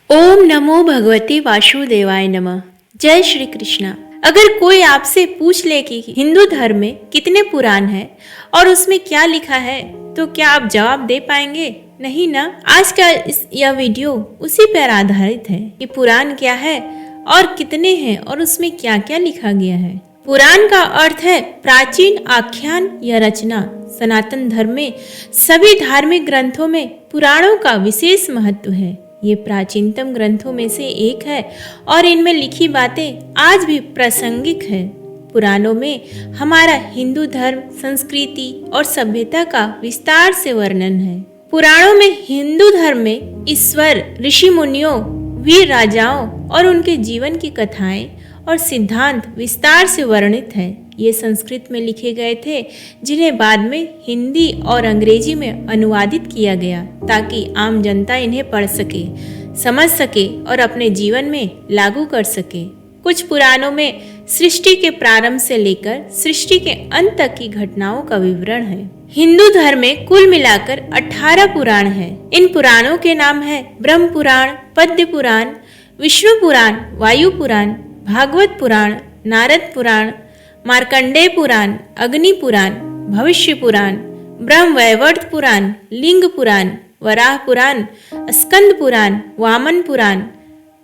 ओम नमो भगवते वासुदेवाय नमः। जय श्री कृष्णा। अगर कोई आपसे पूछ ले कि हिंदू धर्म में कितने पुराण हैं और उसमें क्या लिखा है, तो क्या आप जवाब दे पाएंगे? नहीं ना। आज का यह वीडियो उसी पर आधारित है कि पुराण क्या है और कितने हैं और उसमें क्या क्या लिखा गया है। पुराण का अर्थ है प्राचीन आख्यान या रचना। सनातन धर्म में सभी धार्मिक ग्रंथों में पुराणों का विशेष महत्व है। ये प्राचीनतम ग्रंथों में से एक है और इनमें लिखी बातें आज भी प्रासंगिक है। पुराणों में हमारा हिंदू धर्म, संस्कृति और सभ्यता का विस्तार से वर्णन है। पुराणों में हिंदू धर्म में ईश्वर, ऋषि मुनियों, वीर राजाओं और उनके जीवन की कथाएं और सिद्धांत विस्तार से वर्णित है। ये संस्कृत में लिखे गए थे, जिन्हें बाद में हिंदी और अंग्रेजी में अनुवादित किया गया ताकि आम जनता इन्हें पढ़ सके, समझ सके और अपने जीवन में लागू कर सके। कुछ पुराणों में सृष्टि के प्रारंभ से लेकर सृष्टि के अंत तक की घटनाओं का विवरण है। हिंदू धर्म में कुल मिलाकर 18 पुराण हैं। इन पुराणों के नाम है ब्रह्म पुराण, पद्य पुराण, विष्णु पुराण, वायु पुराण, भागवत पुराण, नारद पुराण, मार्कंडेय पुराण, अग्नि पुराण, भविष्य पुराण, ब्रह्म वैवर्त पुराण, लिंग पुराण, वराह पुराण, स्कंद पुराण, वामन पुराण,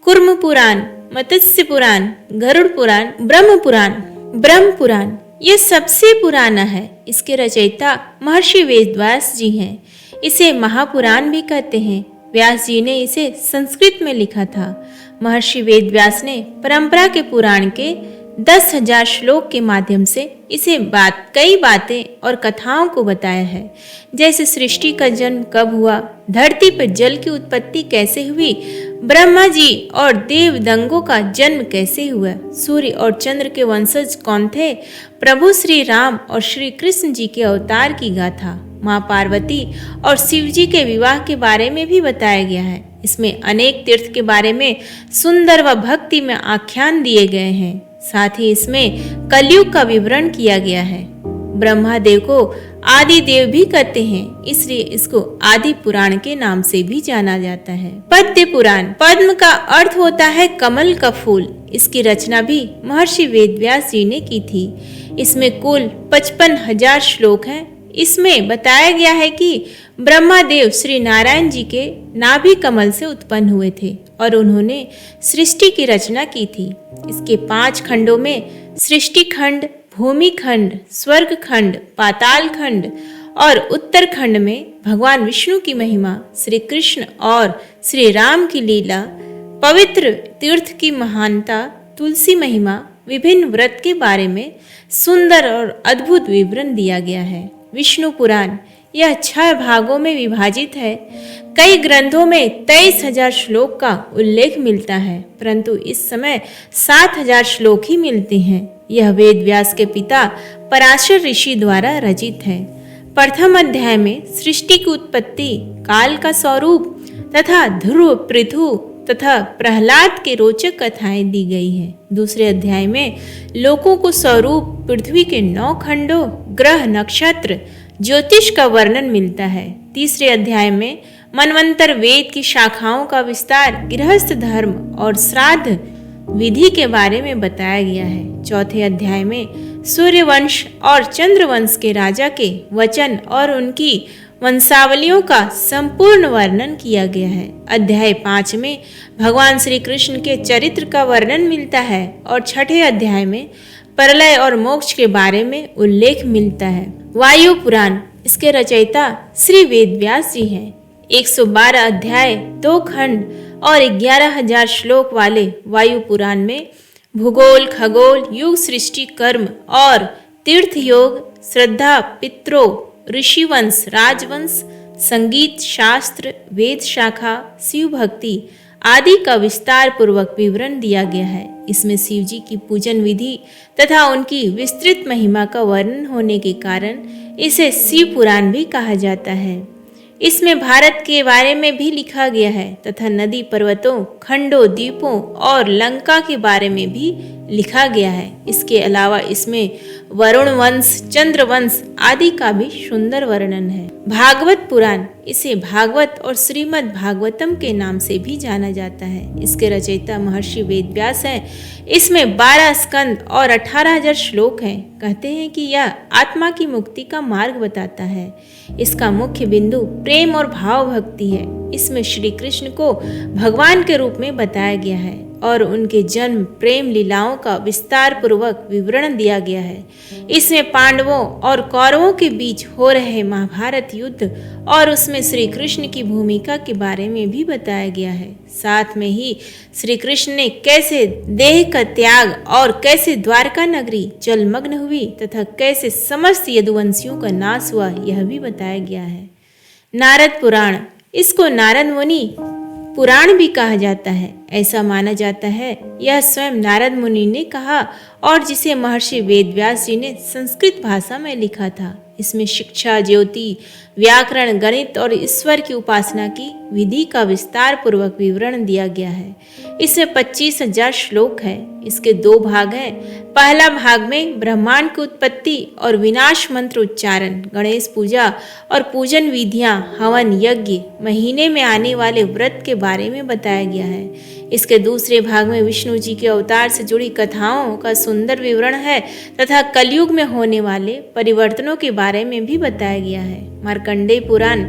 कुर्म पुराण, मत्स्य पुराण, गरुड़ पुराण, ब्रह्म पुराण। ब्रह्म पुराण ये सबसे पुराना है। इसके रचयिता महर्षि वेदव्यास जी हैं। इसे महापुराण भी कहते हैं। व्यास जी ने इसे संस्कृत में लिखा था। महर्षि वेदव्यास ने परंपरा के पुराण के 10,000 श्लोक के माध्यम से इसे कई बातें और कथाओं को बताया है। जैसे सृष्टि का जन्म कब हुआ, धरती पर जल की उत्पत्ति कैसे हुई, ब्रह्मा जी और देवदंगों का जन्म कैसे हुआ, सूर्य और चंद्र के वंशज कौन थे, प्रभु श्री राम और श्री कृष्ण जी के अवतार की गाथा, माँ पार्वती और शिव जी के विवाह के बारे में भी बताया गया है। इसमें अनेक तीर्थ के बारे में सुंदर व भक्ति में आख्यान दिए गए हैं। साथ ही इसमें कलयुग का विवरण किया गया है। ब्रह्मा देव को आदि देव भी कहते हैं, इसलिए इसको आदि पुराण के नाम से भी जाना जाता है। पद्य पुराण, पद्म का अर्थ होता है कमल का फूल। इसकी रचना भी महर्षि वेदव्यास जी ने की थी। इसमें कुल 55,000 श्लोक हैं। इसमें बताया गया है कि ब्रह्मा देव श्री नारायण जी के नाभि कमल से उत्पन्न हुए थे और उन्होंने सृष्टि की रचना की थी। इसके 5 खंडों में सृष्टि खंड, भूमि खंड, स्वर्ग खंड, पाताल खंड और उत्तर खंड में भगवान विष्णु की महिमा, श्री कृष्ण और श्री राम की लीला, पवित्र तीर्थ की महानता, तुलसी महिमा, विभिन्न व्रत के बारे में सुंदर और अद्भुत विवरण दिया गया है। विष्णु पुराण यह 6 भागों में विभाजित है। कई ग्रंथों में 23,000 श्लोक का उल्लेख मिलता है, परंतु इस समय 7,000 श्लोक ही मिलते हैं। यह वेद व्यास के पिता पराशर ऋषि द्वारा रचित है। प्रथम अध्याय में सृष्टि की उत्पत्ति, काल का स्वरूप तथा ध्रुव, पृथु तथा प्रहलाद के रोचक कथाएं दी गई है। दूसरे अध्याय में लोकों को स्वरूप, पृथ्वी के 9 खंडों, ग्रह, नक्षत्र, ज्योतिष का वर्णन मिलता है। तीसरे अध्याय में मनवंतर वेद की शाखाओं का विस्तार, गृहस्थ धर्म और श्राद्ध विधि के बारे में बताया गया है। चौथे अध्याय में सूर्यवंश और चंद्रवंश के राजा के वचन और उनकी वंशावलियों का संपूर्ण वर्णन किया गया है। अध्याय 5 में भगवान श्री कृष्ण के चरित्र का वर्णन मिलता है और छठे अध्याय में प्रलय और मोक्ष के बारे में उल्लेख मिलता है। वायु पुराण, इसके रचयिता श्री वेदव्यास जी हैं। 112 अध्याय, 2 खंड और 11,000 श्लोक वाले वायु पुराण में भूगोल, खगोल, युग, सृष्टि, कर्म और तीर्थ योग, श्रद्धा, पितरों, ऋषिवंश, राजवंश, संगीत, शास्त्र, वेद शाखा, शिव भक्ति आदि का विस्तार पूर्वक विवरण दिया गया है। इसमें शिव जी की पूजन विधि तथा उनकी विस्तृत महिमा का वर्णन होने के कारण इसे शिव पुराण भी कहा जाता है। इसमें भारत के बारे में भी लिखा गया है तथा नदी, पर्वतों, खंडों, द्वीपों और लंका के बारे में भी लिखा गया है। इसके अलावा इसमें वरुण वंश, चंद्र वंश आदि का भी सुंदर वर्णन है। भागवत पुराण, इसे भागवत और श्रीमद् भागवतम के नाम से भी जाना जाता है। इसके रचयिता महर्षि वेदव्यास हैं। इसमें 12 स्कंद और 18,000 श्लोक हैं। कहते हैं कि यह आत्मा की मुक्ति का मार्ग बताता है। इसका मुख्य बिंदु प्रेम और भाव भक्ति है। इसमें श्री कृष्ण को भगवान के रूप में बताया गया है और उनके जन्म प्रेम लीलाओं का विस्तार पूर्वक विवरण दिया गया है। इसमें पांडवों और कौरवों के बीच हो रहे महाभारत युद्ध और उसमें श्री कृष्ण की भूमिका के बारे में भी बताया गया है। साथ में ही श्री कृष्ण ने कैसे देह का त्याग और कैसे द्वारका नगरी जलमग्न हुई तथा कैसे समस्त यदुवंशियों का नाश हुआ, यह भी बताया गया है। नारद पुराण, इसको नारद मुनि पुराण भी कहा जाता है। ऐसा माना जाता है यह स्वयं नारद मुनि ने कहा और जिसे महर्षि वेदव्यास जी ने संस्कृत भाषा में लिखा था। इसमें शिक्षा, ज्योति, व्याकरण, गणित और ईश्वर की उपासना की विधि का विस्तार पूर्वक विवरण दिया गया है। इसमें 25,000 श्लोक है। इसके 2 भाग हैं। पहला भाग में ब्रह्मांड की उत्पत्ति और विनाश मंत्र उच्चारण, गणेश पूजा और पूजन विधियां, हवन, यज्ञ, महीने में आने वाले व्रत के बारे में बताया गया है। इसके दूसरे भाग में विष्णु जी के अवतार से जुड़ी कथाओं का सुंदर विवरण है तथा कलयुग में होने वाले परिवर्तनों के बारे में भी बताया गया है। मार्कंडेय पुराण,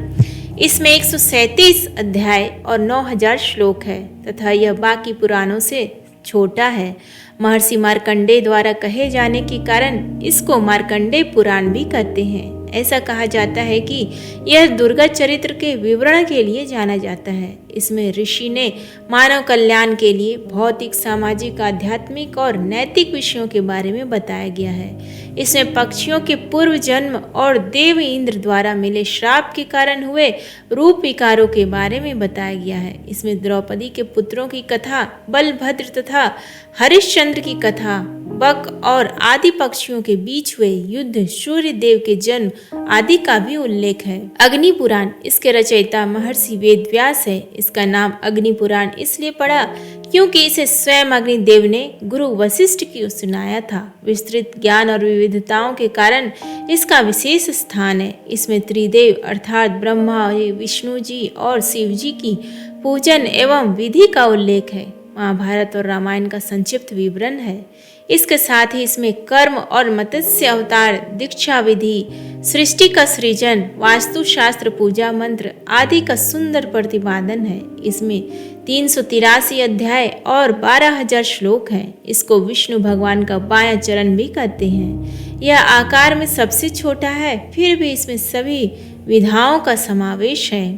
इसमें 137 अध्याय और 9,000 श्लोक है तथा यह बाकी पुराणों से छोटा है। महर्षि मार्कंडेय द्वारा कहे जाने के कारण इसको मार्कंडेय पुराण भी कहते हैं। ऐसा कहा जाता है कि यह दुर्गा चरित्र के विवरण के लिए जाना जाता है। इसमें ऋषि ने मानव कल्याण के लिए भौतिक, सामाजिक, आध्यात्मिक और नैतिक विषयों के बारे में बताया गया है। इसमें पक्षियों के पूर्व जन्म और देव इंद्र द्वारा मिले श्राप के कारण हुए रूप विकारों के बारे में बताया गया है। इसमें द्रौपदी के पुत्रों की कथा, बलभद्र तथा हरिश्चंद्र की कथा, बक और आदि पक्षियों के बीच हुए युद्ध, सूर्य देव के जन्म आदि का भी उल्लेख है। अग्नि पुराण, इसके रचयिता महर्षि वेदव्यास है। इसका नाम अग्नि पुराण इसलिए पड़ा क्योंकि इसे स्वयं अग्निदेव ने गुरु वशिष्ठ की सुनाया था। विस्तृत ज्ञान और विविधताओं के कारण इसका विशेष स्थान है। इसमें त्रिदेव अर्थात ब्रह्मा, विष्णु जी और शिव जी की पूजन एवं विधि का उल्लेख है। महाभारत और रामायण का संक्षिप्त विवरण है। इसके साथ ही इसमें कर्म और मत्स्य अवतार, दीक्षा विधि, सृष्टि का सृजन, वास्तुशास्त्र, पूजा मंत्र आदि का सुंदर प्रतिपादन है। इसमें 383 अध्याय और 12,000 श्लोक हैं। इसको विष्णु भगवान का बायां चरण भी कहते हैं। यह आकार में सबसे छोटा है, फिर भी इसमें सभी विधाओं का समावेश है।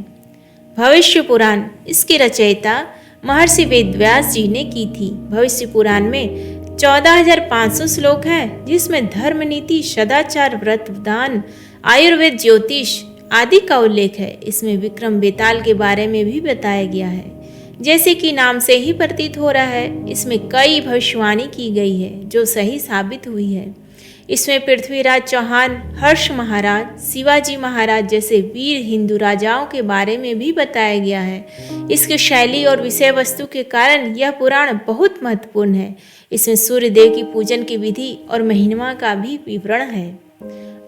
भविष्य पुराण, इसकी रचयिता महर्षि वेदव्यास जी ने की थी। भविष्य पुराण में 14,500 श्लोक हैं, जिसमें धर्म, नीति, सदाचार, व्रत, दान, आयुर्वेद, ज्योतिष आदि का उल्लेख है। इसमें विक्रम बेताल के बारे में भी बताया गया है। जैसे कि नाम से ही प्रतीत हो रहा है, इसमें कई भविष्यवाणी की गई है जो सही साबित हुई है। इसमें पृथ्वीराज चौहान, हर्ष महाराज, शिवाजी महाराज जैसे वीर हिंदू राजाओं के बारे में भी बताया गया है। इसकी शैली और विषय वस्तु के कारण यह पुराण बहुत महत्वपूर्ण है। इसमें सूर्य देव की पूजन की विधि और महिमा का भी विवरण है।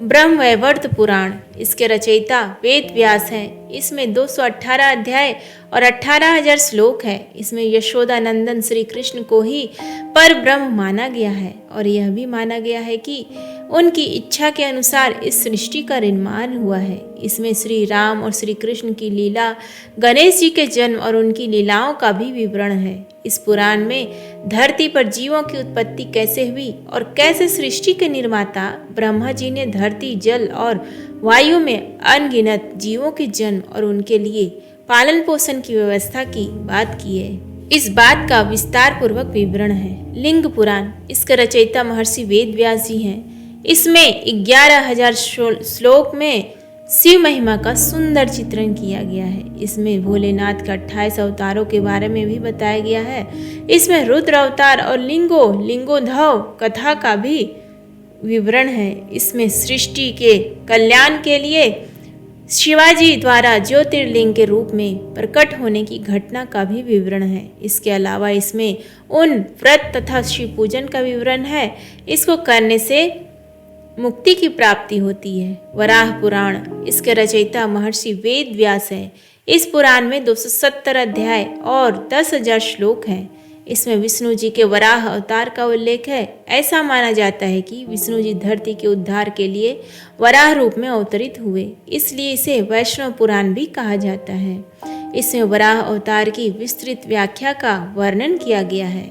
ब्रह्मवैवर्त पुराण, इसके रचयिता वेद व्यास हैं। इसमें 218 अध्याय और 18,000 श्लोक है। इसमें यशोदानंदन श्री कृष्ण को ही पर ब्रह्म माना गया है और यह भी माना गया है कि उनकी इच्छा के अनुसार इस सृष्टि का निर्माण हुआ है। इसमें श्री राम और श्री कृष्ण की लीला, गणेश जी के जन्म और उनकी लीलाओं का भी विवरण है। इस पुराण में धरती पर जीवों की उत्पत्ति कैसे हुई और कैसे सृष्टि के निर्माता ब्रह्मा जी ने धरती, जल और वायु में अनगिनत जीवों के जन्म और उनके लिए पालन पोषण की व्यवस्था की बात की है। इस बात का विस्तार पूर्वक विवरण है। लिंग पुराण, इसके रचयिता महर्षि वेद व्यास जी हैं। इसमें 11,000 श्लोक में शिव महिमा का सुंदर चित्रण किया गया है। इसमें भोलेनाथ का 28 अवतारों के बारे में भी बताया गया है। इसमें रुद्र अवतार और लिंगोद्भव कथा का भी विवरण है। इसमें सृष्टि के कल्याण के लिए शिवाजी द्वारा ज्योतिर्लिंग के रूप में प्रकट होने की घटना का भी विवरण है। इसके अलावा इसमें उन व्रत तथा शिव पूजन का विवरण है। इसको करने से मुक्ति की प्राप्ति होती है। वराह पुराण, इसके रचयिता महर्षि वेद व्यास हैं। इस पुराण में 270 अध्याय और 10,000 श्लोक हैं। इसमें विष्णु जी के वराह अवतार का उल्लेख है। ऐसा माना जाता है कि विष्णु जी धरती के उद्धार के लिए वराह रूप में अवतरित हुए, इसलिए इसे वैष्णव पुराण भी कहा जाता है। इसमें वराह अवतार की विस्तृत व्याख्या का वर्णन किया गया है।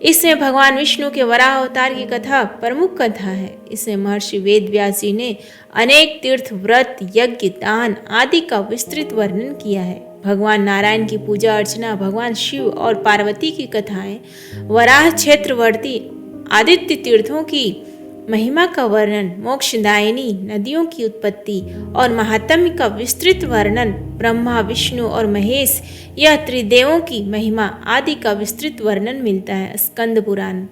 इसमें भगवान विष्णु के वराह अवतार की कथा प्रमुख कथा है। इसमें महर्षि वेद व्यास जी ने अनेक तीर्थ, व्रत, यज्ञ, दान आदि का विस्तृत वर्णन किया है। भगवान नारायण की पूजा अर्चना, भगवान शिव और पार्वती की कथाएं, वराह क्षेत्रवर्ती आदित्य तीर्थों की महिमा का वर्णन, मोक्षदायिनी नदियों की उत्पत्ति और महात्म्य का विस्तृत वर्णन, ब्रह्मा, विष्णु और महेश यह त्रिदेवों की महिमा आदि का विस्तृत वर्णन मिलता है स्कंद पुराण।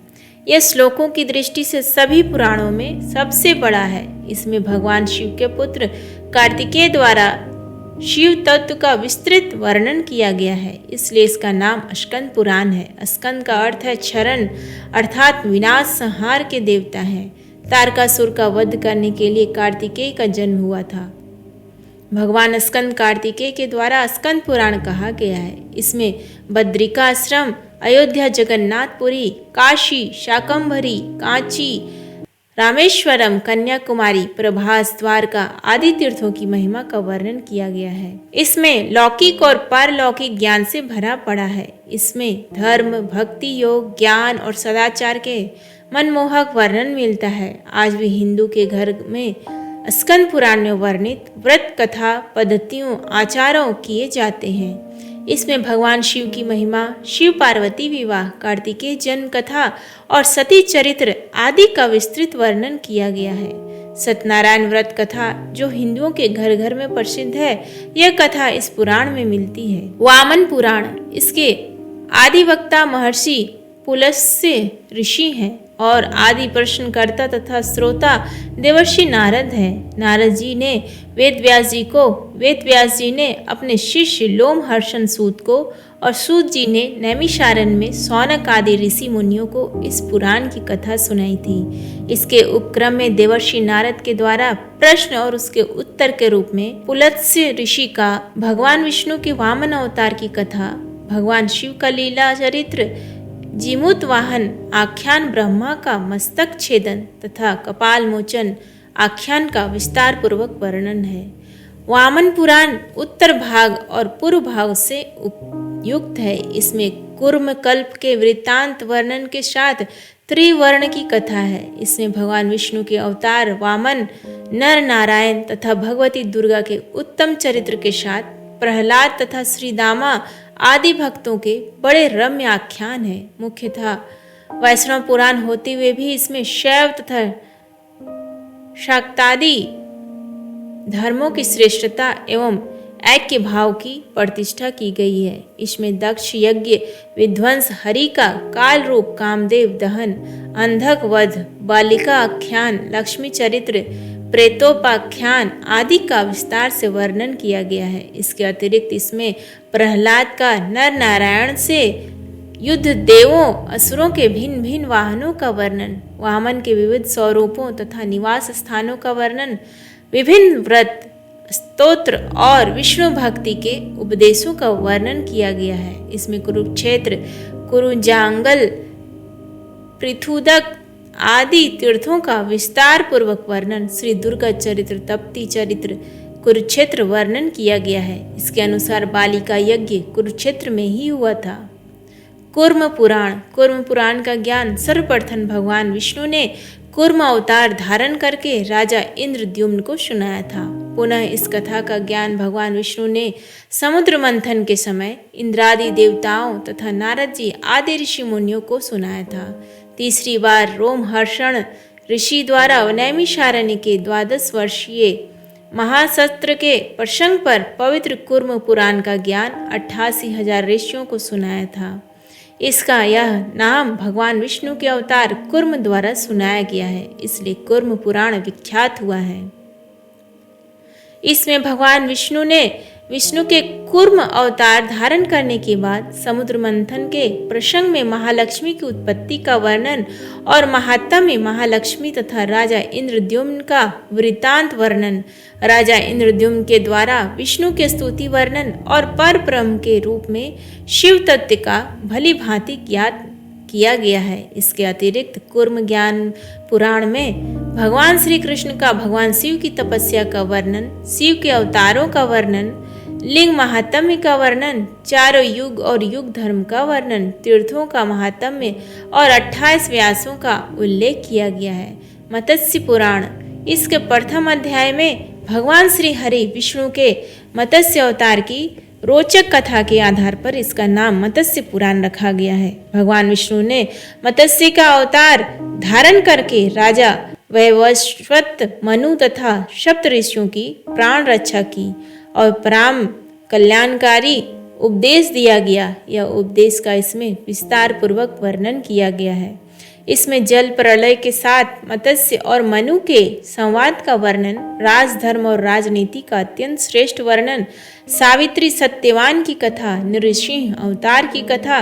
यह श्लोकों की दृष्टि से सभी पुराणों में सबसे बड़ा है। इसमें भगवान शिव के पुत्र कार्तिकेय द्वारा शिव तत्व का विस्तृत वर्णन किया गया है, इसलिए इसका नाम स्कंद पुराण है। स्कंद का अर्थ है क्षरण, अर्थात विनाश संहार के देवता हैं। तारकासुर का वध करने के लिए कार्तिकेय का जन्म हुआ था। भगवान स्कंद कार्तिकेय के द्वारा स्कंद पुराण कहा गया है। इसमें बद्रिकाश्रम, अयोध्या, जगन्नाथपुरी, काशी, शाकंभरी, कांची, रामेश्वरम, कन्याकुमारी, प्रभास, द्वारका आदि तीर्थों की महिमा का वर्णन किया गया है। इसमें लौकिक और पारलौकिक ज्ञान से भरा पड़ा है। इसमें धर्म, भक्ति योग, ज्ञान और सदाचार के मनमोहक वर्णन मिलता है। आज भी हिंदू के घर में स्कंद पुराण में वर्णित व्रत, कथा, पद्धतियों, आचारों किए जाते हैं। इसमें भगवान शिव की महिमा, शिव पार्वती विवाह, कार्तिकेय जन्म कथा और सती चरित्र आदि का विस्तृत वर्णन किया गया है। सत्यनारायण व्रत कथा जो हिंदुओं के घर घर में प्रसिद्ध है, यह कथा इस पुराण में मिलती है। वामन पुराण, इसके आदिवक्ता महर्षि पुलस्त्य ऋषि हैं और आदि प्रश्नकर्ता तथा श्रोता देवर्षि नारद हैं। नारद जी ने वेद व्यास जी ने अपने शिष्य लोमहर्षण सूत को और सूत जी ने नैमिषारण्य में सौनक आदि ऋषि मुनियों को इस पुराण की कथा सुनाई थी। इसके उपक्रम में देवर्षि नारद के द्वारा प्रश्न और उसके उत्तर के रूप में पुलत्स्य ऋषि का भगवान विष्णु के वामन अवतार की कथा, भगवान शिव का लीला चरित्र, जीमूत वाहन आख्यान, ब्रह्मा का मस्तक छेदन तथा कपाल मोचन आख्यान का विस्तार पूर्वक वर्णन है। वामन पुराण उत्तर भाग और पूर्व भाग से युक्त है। इसमें कूर्म कल्प के वृत्तांत वर्णन के साथ त्रिवर्ण की कथा है। इसमें भगवान विष्णु के अवतार वामन, नर नारायण तथा भगवती दुर्गा के उत्तम चरित्र के साथ प्रहलाद तथा श्री दामा आदि भक्तों के बड़े रम्य आख्यान है। मुख्यतः वैष्णव पुराण होते हुए भी इसमें शैव तथा शाक्तादि धर्मों की श्रेष्ठता एवं ऐक्य भाव की प्रतिष्ठा की गई है। इसमें दक्ष यज्ञ, विध्वंस, हरि का काल रूप, कामदेव दहन, अंधक वध, बालिका आख्यान, लक्ष्मी चरित्र, प्रेतोपाख्यान आदि का विस्तार से वर्णन किया गया है। इसके अतिरिक्त इसमें प्रहलाद का नर नारायण से युद्ध, देवों असुरों के भिन्न भिन्न वाहनों का वर्णन, वामन के विविध स्वरूपों तथा निवास स्थानों का वर्णन, विभिन्न व्रत, स्तोत्र और विष्णु भक्ति के उपदेशों का वर्णन किया गया है। इसमें कुरुक्षेत्र, कुरुजांगल, पृथुदक आदि तीर्थों का विस्तार पूर्वक वर्णन, श्री दुर्गा चरित्र, तप्ती चरित्र, कुरुक्षेत्र वर्णन किया गया है। इसके अनुसार बालिका यज्ञ कुरुक्षेत्र में ही हुआ था। कूर्म पुराण का ज्ञान सर्वप्रथम भगवान विष्णु ने कूर्म अवतार धारण करके राजा इंद्रद्युम्न को सुनाया था। पुनः इस कथा का ज्ञान भगवान विष्णु ने समुद्र मंथन के समय इंद्रादि देवताओं तथा नारद जी आदि ऋषि मुनियों को सुनाया था। तीसरी बार रोमहर्षण ऋषि द्वारा नैमिषारण्य के 12 वर्षीय महासत्र के प्रसंग पर पवित्र कूर्म पुराण का ज्ञान 88,000 ऋषियों को सुनाया था। इसका यह नाम भगवान विष्णु के अवतार कूर्म द्वारा सुनाया गया है, इसलिए कूर्म पुराण विख्यात हुआ है। इसमें भगवान विष्णु के कूर्म अवतार धारण करने के बाद समुद्र मंथन के प्रसंग में महालक्ष्मी की उत्पत्ति का वर्णन और महात्मा में महालक्ष्मी तथा राजा इंद्रद्युम्न का वृत्तांत वर्णन, राजा इंद्रद्युम्न के द्वारा विष्णु के स्तुति वर्णन और पर ब्रह्म के रूप में शिव तत्व का भली भांति ज्ञात किया गया है। इसके अतिरिक्त कूर्म ज्ञान पुराण में भगवान श्री कृष्ण का भगवान शिव की तपस्या का वर्णन, शिव के अवतारों का वर्णन, लिंग महात्म्य का वर्णन, चारों युग और युग धर्म का वर्णन, तीर्थों का महात्म्य और 28 व्यासों का उल्लेख किया गया है। मत्स्य पुराण, इसके प्रथम अध्याय में भगवान श्री हरि विष्णु के मत्स्य अवतार की रोचक कथा के आधार पर इसका नाम मत्स्य पुराण रखा गया है। भगवान विष्णु ने मत्स्य का अवतार धारण करके राजा वैवस्वत, मनु तथा सप्त ऋषियों की प्राण रक्षा की और परम कल्याणकारी उपदेश दिया गया। यह उपदेश का इसमें विस्तार पूर्वक वर्णन किया गया है। इसमें जल प्रलय के साथ मत्स्य और मनु के संवाद का वर्णन, राजधर्म और राजनीति का अत्यंत श्रेष्ठ वर्णन, सावित्री सत्यवान की कथा, नृसिंह अवतार की कथा,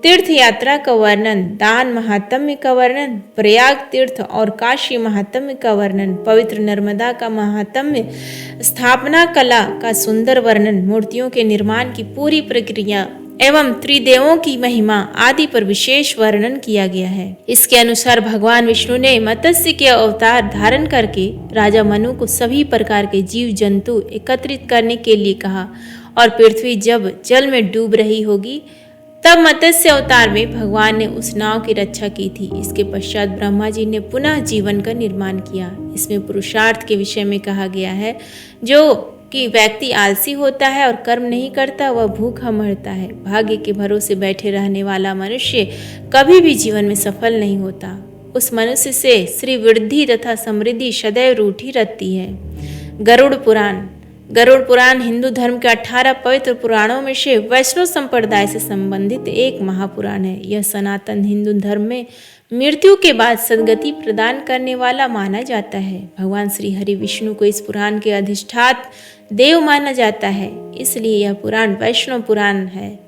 तीर्थ यात्रा का वर्णन, दान महात्म्य का वर्णन, प्रयाग तीर्थ और काशी महात्म्य का वर्णन, पवित्र नर्मदा का महात्म्य, स्थापना कला का सुंदर वर्णन, मूर्तियों के निर्माण की पूरी प्रक्रिया एवं त्रिदेवों की महिमा आदि पर विशेष वर्णन किया गया है। इसके अनुसार भगवान विष्णु ने मत्स्य के अवतार धारण करके राजा मनु को सभी प्रकार के जीव जंतु एकत्रित करने के लिए कहा और पृथ्वी जब जल में डूब रही होगी तब मत्स्य अवतार में भगवान ने उस नाव की रक्षा की थी। इसके पश्चात ब्रह्मा जी ने पुनः जीवन का निर्माण किया। इसमें पुरुषार्थ के विषय में कहा गया है, जो कि व्यक्ति आलसी होता है और कर्म नहीं करता, वह भूखा मरता है। भाग्य के भरोसे बैठे रहने वाला मनुष्य कभी भी जीवन में सफल नहीं होता। उस मनुष्य से श्री वृद्धि तथा समृद्धि सदैव रूठी रहती है। गरुड़ पुराण हिंदू धर्म के 18 पवित्र पुराणों में से वैष्णव संप्रदाय से संबंधित एक महापुराण है। यह सनातन हिंदू धर्म में मृत्यु के बाद सद्गति प्रदान करने वाला माना जाता है। भगवान श्री हरि विष्णु को इस पुराण के अधिष्ठात्र देव माना जाता है, इसलिए यह पुराण वैष्णव पुराण है।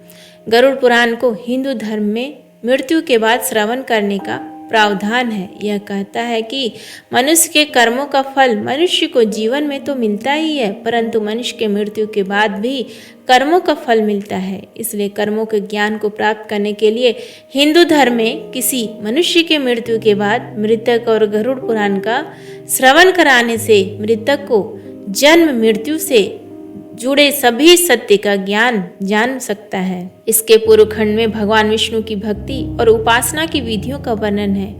गरुड़ पुराण को हिंदू धर्म में मृत्यु के बाद श्रवण करने का प्रावधान है। यह कहता है कि मनुष्य के कर्मों का फल मनुष्य को जीवन में तो मिलता ही है, परंतु मनुष्य के मृत्यु के बाद भी कर्मों का फल मिलता है। इसलिए कर्मों के ज्ञान को प्राप्त करने के लिए हिंदू धर्म में किसी मनुष्य के मृत्यु के बाद मृतक और गरुड़ पुराण का श्रवण कराने से मृतक को जन्म मृत्यु से जुड़े सभी सत्य का ज्ञान जान सकता है। इसके पूर्व खंड में भगवान विष्णु की भक्ति और उपासना की विधियों का वर्णन है।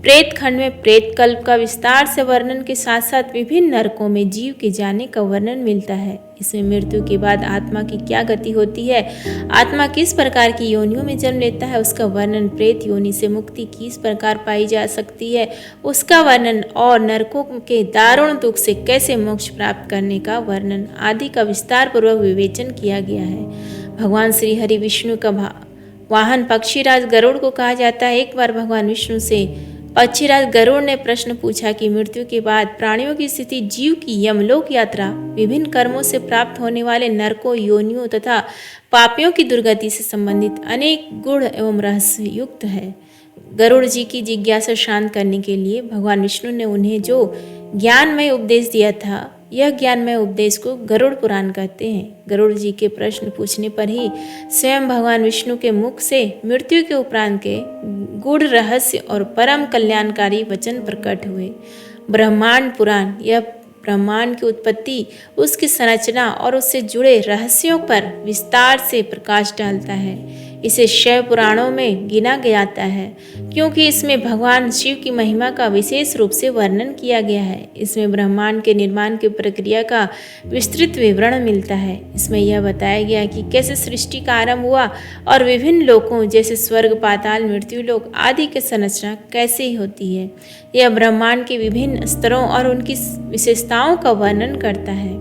प्रेत खंड में प्रेत कल्प का विस्तार से वर्णन के साथ साथ विभिन्न नरकों में जीव के जाने का वर्णन मिलता है। इसमें मृत्यु के बाद आत्मा की क्या गति होती है, आत्मा किस प्रकार की योनियों में जन्म लेता है, उसका वर्णन, प्रेत योनि से मुक्ति किस प्रकार पाई जा सकती है उसका वर्णन और नरकों के दारुण दुख से कैसे मोक्ष प्राप्त करने का वर्णन आदि का विस्तार पूर्वक विवेचन किया गया है। भगवान श्री हरि विष्णु का वाहन पक्षीराज गरुड़ को कहा जाता है। एक बार भगवान विष्णु से पक्षीराज गरुड़ ने प्रश्न पूछा कि मृत्यु के बाद प्राणियों की स्थिति, जीव की यमलोक यात्रा, विभिन्न कर्मों से प्राप्त होने वाले नरकों, योनियों तथा पापियों की दुर्गति से संबंधित अनेक गुण एवं रहस्य युक्त है। गरुड़ जी की जिज्ञासा शांत करने के लिए भगवान विष्णु ने उन्हें जो ज्ञानमय उपदेश दिया था, यह ज्ञानमय उपदेश को गरुड़ पुराण कहते हैं। गरुड़ जी के प्रश्न पूछने पर ही स्वयं भगवान विष्णु के मुख से मृत्यु के उपरांत के गूढ़ रहस्य और परम कल्याणकारी वचन प्रकट हुए। ब्रह्मांड पुराण, यह ब्रह्मांड की उत्पत्ति, उसकी संरचना और उससे जुड़े रहस्यों पर विस्तार से प्रकाश डालता है। इसे शैव पुराणों में गिना जाता है क्योंकि इसमें भगवान शिव की महिमा का विशेष रूप से वर्णन किया गया है। इसमें ब्रह्मांड के निर्माण की प्रक्रिया का विस्तृत विवरण मिलता है। इसमें यह बताया गया कि कैसे सृष्टि का आरंभ हुआ और विभिन्न लोकों जैसे स्वर्ग, पाताल, मृत्यु लोक आदि की संरचना कैसे होती है। यह ब्रह्मांड के विभिन्न स्तरों और उनकी विशेषताओं का वर्णन करता है।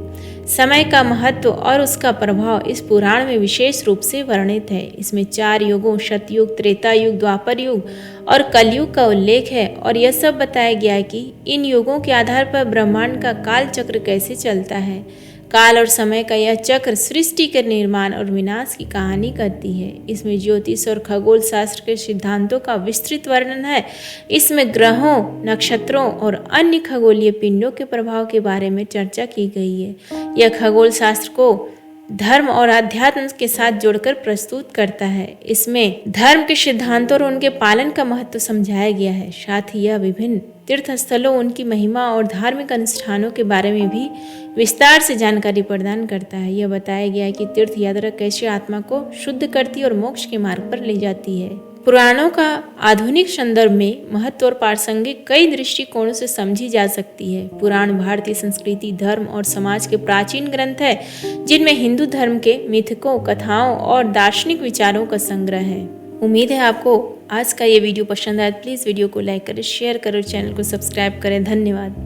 समय का महत्व और उसका प्रभाव इस पुराण में विशेष रूप से वर्णित है। इसमें 4 युगों सतयुग, त्रेता युग, द्वापर युग और कलयुग का उल्लेख है और यह सब बताया गया है कि इन युगों के आधार पर ब्रह्मांड का काल चक्र कैसे चलता है। काल और समय का यह चक्र सृष्टि के निर्माण और विनाश की कहानी करती है। इसमें ज्योतिष और खगोल शास्त्र के सिद्धांतों का विस्तृत वर्णन है। इसमें ग्रहों, नक्षत्रों और अन्य खगोलीय पिंडों के प्रभाव के बारे में चर्चा की गई है। यह खगोल शास्त्र को धर्म और अध्यात्म के साथ जोड़कर प्रस्तुत करता है। इसमें धर्म के सिद्धांतों और उनके पालन का महत्व समझाया गया है। साथ ही यह विभिन्न तीर्थ स्थलों, उनकी महिमा और धार्मिक अनुष्ठानों के बारे में भी विस्तार से जानकारी प्रदान करता है। यह बताया गया है कि तीर्थ यात्रा कैसे आत्मा को शुद्ध करती और मोक्ष के मार्ग पर ले जाती है। पुराणों का आधुनिक संदर्भ में महत्व और प्रासंगिक कई दृष्टिकोणों से समझी जा सकती है। पुराण भारतीय संस्कृति, धर्म और समाज के प्राचीन ग्रंथ है, जिनमें हिंदू धर्म के मिथकों, कथाओं और दार्शनिक विचारों का संग्रह है। उम्मीद है आपको आज का ये वीडियो पसंद आया। प्लीज़ वीडियो को लाइक करें, शेयर करें और चैनल को सब्सक्राइब करें। धन्यवाद।